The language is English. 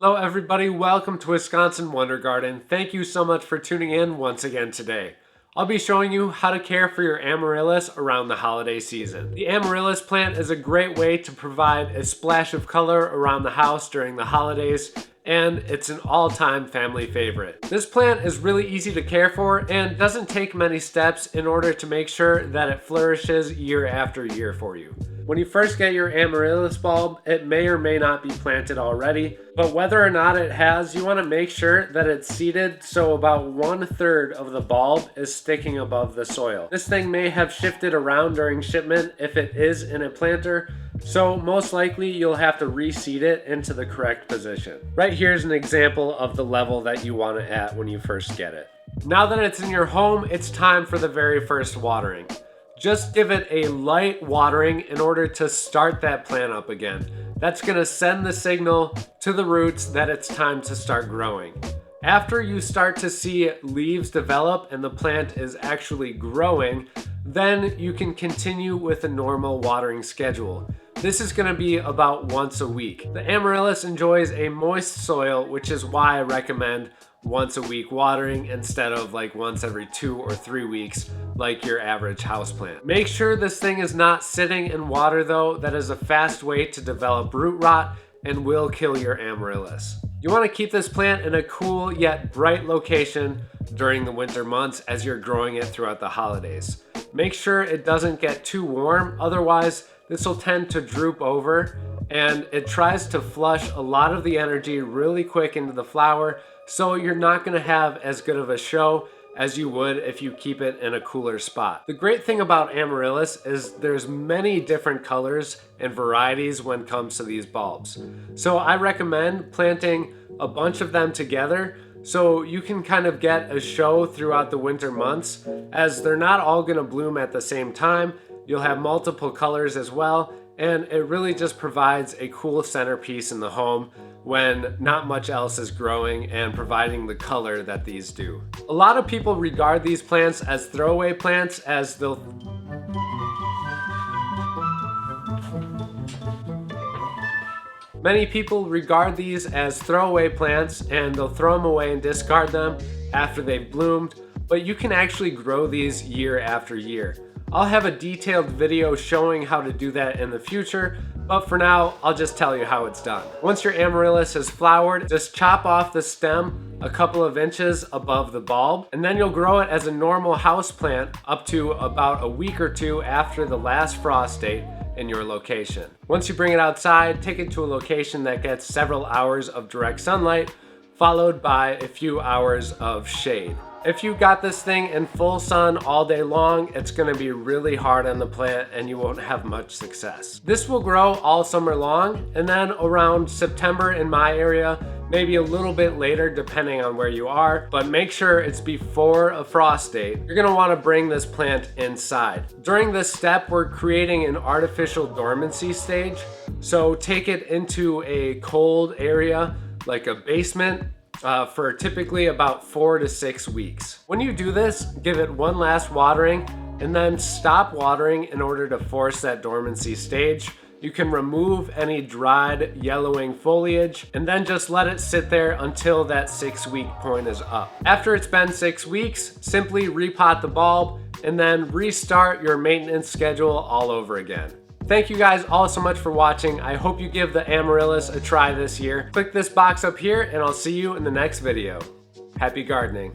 Hello everybody, welcome to Wisconsin Wonder Garden. Thank you so much for tuning in once again today. I'll be showing you how to care for your Amaryllis around the holiday season. The Amaryllis plant is a great way to provide a splash of color around the house during the holidays, and it's an all-time family favorite. This plant is really easy to care for and doesn't take many steps in order to make sure that it flourishes year after year for you. When you first get your Amaryllis bulb, it may or may not be planted already, but whether or not it has, you want to make sure that it's seeded so about 1/3 of the bulb is sticking above the soil. This thing may have shifted around during shipment if it is in a planter, so most likely you'll have to reseed it into the correct position. Right here is an example of the level that you want it at when you first get it. Now that it's in your home, it's time for the very first watering. Just give it a light watering in order to start that plant up again. That's gonna send the signal to the roots that it's time to start growing. After you start to see leaves develop and the plant is actually growing, then you can continue with a normal watering schedule. This is gonna be about once a week. The Amaryllis enjoys a moist soil, which is why I recommend once a week watering instead of like once every 2 or 3 weeks like your average houseplant. Make sure this thing is not sitting in water though. That is a fast way to develop root rot and will kill your Amaryllis. You want to keep this plant in a cool yet bright location during the winter months as you're growing it throughout the holidays. Make sure it doesn't get too warm, otherwise this will tend to droop over and it tries to flush a lot of the energy really quick into the flower, so you're not going to have as good of a show as you would if you keep it in a cooler spot. The great thing about Amaryllis is there's many different colors and varieties when it comes to these bulbs. So I recommend planting a bunch of them together so you can kind of get a show throughout the winter months, as they're not all going to bloom at the same time. You'll have multiple colors as well, and it really just provides a cool centerpiece in the home when not much else is growing and providing the color that these do. A lot of people regard these plants as throwaway plants, as they'll Many people regard these as throwaway plants and they'll throw them away and discard them after they've bloomed, but you can actually grow these year after year. I'll have a detailed video showing how to do that in the future, but for now, I'll just tell you how it's done. Once your Amaryllis has flowered, just chop off the stem a couple of inches above the bulb, and then you'll grow it as a normal house plant up to about a week or two after the last frost date in your location. Once you bring it outside, take it to a location that gets several hours of direct sunlight, followed by a few hours of shade. If you got this thing in full sun all day long, it's gonna be really hard on the plant and you won't have much success. This will grow all summer long, and then around September in my area, maybe a little bit later depending on where you are, but make sure it's before a frost date. You're gonna wanna bring this plant inside. During this step, we're creating an artificial dormancy stage. So take it into a cold area like a basement, for typically about 4 to 6 weeks. When you do this, give it one last watering and then stop watering in order to force that dormancy stage. You can remove any dried yellowing foliage and then just let it sit there until that 6-week point is up. After it's been 6 weeks, simply repot the bulb and then restart your maintenance schedule all over again. Thank you guys all so much for watching. I hope you give the Amaryllis a try this year. Click this box up here and I'll see you in the next video. Happy gardening.